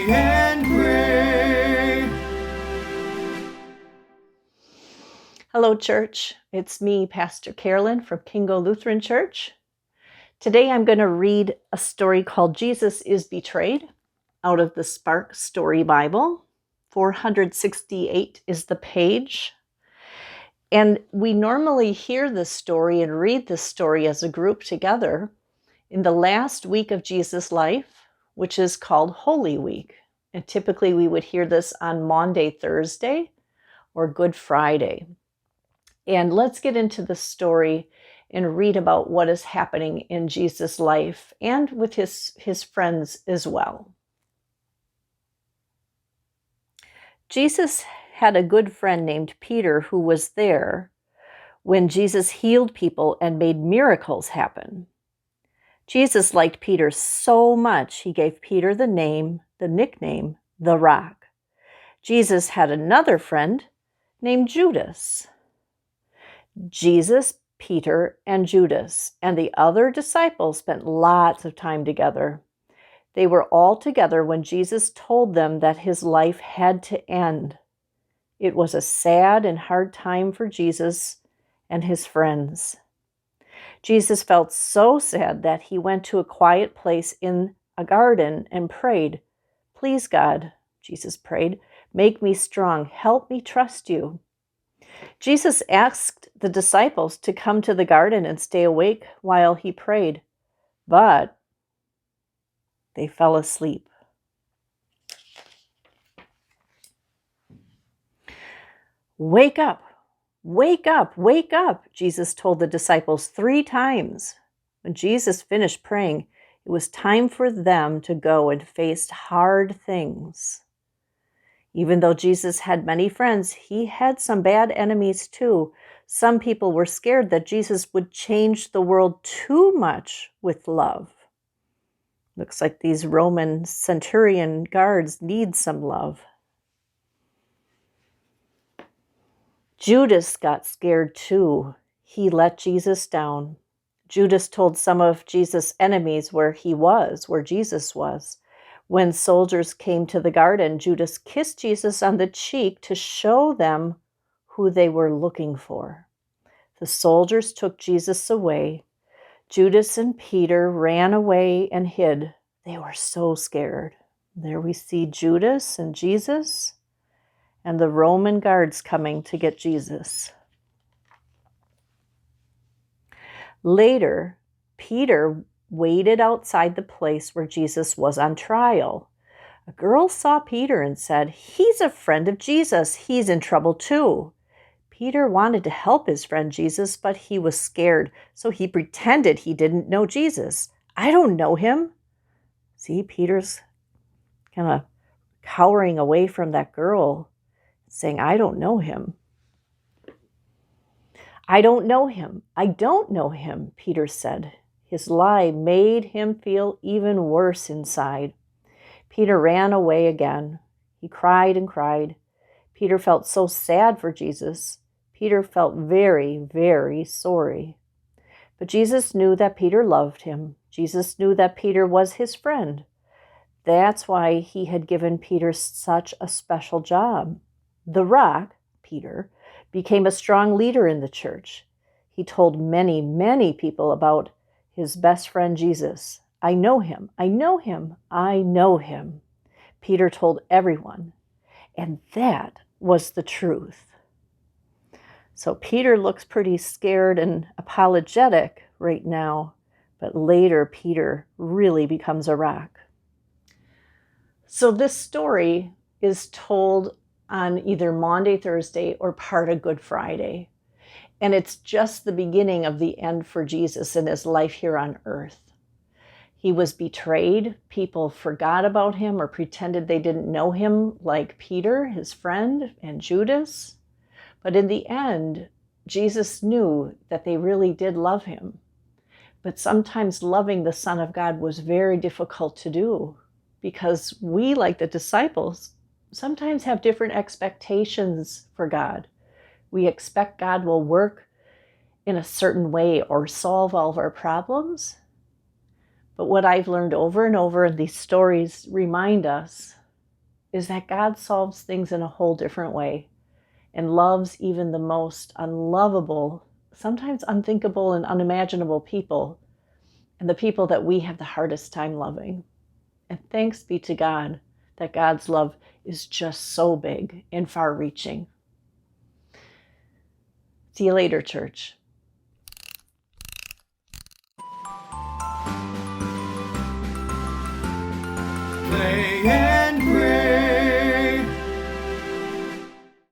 and pray. Hello, church. It's me, Pastor Carolyn from Kingo Lutheran Church. Today I'm going to read a story called Jesus is Betrayed out of the Spark Story Bible. 468 is the page. And we normally hear this story and read this story as a group together in the last week of Jesus' life, which is called Holy Week. And typically we would hear this on Maundy, Thursday, or Good Friday. And let's get into the story and read about what is happening in Jesus' life and with his friends as well. Jesus had a good friend named Peter who was there when Jesus healed people and made miracles happen. Jesus liked Peter so much, he gave Peter the nickname, the Rock. Jesus had another friend named Judas. Jesus, Peter, and Judas and the other disciples spent lots of time together. They were all together when Jesus told them that his life had to end. It was a sad and hard time for Jesus and his friends. Jesus felt so sad that he went to a quiet place in a garden and prayed. "Please, God," Jesus prayed, "make me strong. Help me trust you." Jesus asked the disciples to come to the garden and stay awake while he prayed, but they fell asleep. "Wake up, wake up, wake up," Jesus told the disciples 3 times. When Jesus finished praying, it was time for them to go and face hard things. Even though Jesus had many friends, he had some bad enemies too. Some people were scared that Jesus would change the world too much with love. Looks like these Roman centurion guards need some love. Judas got scared too. He let Jesus down. Judas told some of Jesus' enemies where Jesus was. When soldiers came to the garden, Judas kissed Jesus on the cheek to show them who they were looking for. The soldiers took Jesus away. Judas and Peter ran away and hid. They were so scared. There we see Judas and Jesus and the Roman guards coming to get Jesus. Later, Peter waited outside the place where Jesus was on trial. A girl saw Peter and said, "He's a friend of Jesus. He's in trouble too." Peter wanted to help his friend Jesus, but he was scared, so he pretended he didn't know Jesus. "I don't know him." See, Peter's kind of cowering away from that girl, saying, "I don't know him. I don't know him. I don't know him," Peter said. His lie made him feel even worse inside. Peter ran away again. He cried and cried. Peter felt so sad for Jesus. Peter felt very, very sorry. But Jesus knew that Peter loved him. Jesus knew that Peter was his friend. That's why he had given Peter such a special job. The Rock, Peter, became a strong leader in the church. He told many, many people about his best friend Jesus. "I know him, I know him, I know him." Peter told everyone, and that was the truth. So Peter looks pretty scared and apologetic right now, but later Peter really becomes a rock. So this story is told on either Maundy, Thursday, or part of Good Friday. And it's just the beginning of the end for Jesus in his life here on earth. He was betrayed. People forgot about him or pretended they didn't know him, like Peter, his friend, and Judas. But in the end, Jesus knew that they really did love him. But sometimes loving the Son of God was very difficult to do because we, like the disciples, sometimes have different expectations for God. We expect God will work in a certain way or solve all of our problems. But what I've learned over and over, and these stories remind us, is that God solves things in a whole different way and loves even the most unlovable, sometimes unthinkable and unimaginable people, and the people that we have the hardest time loving. And thanks be to God that God's love is just so big and far-reaching. See you later, church.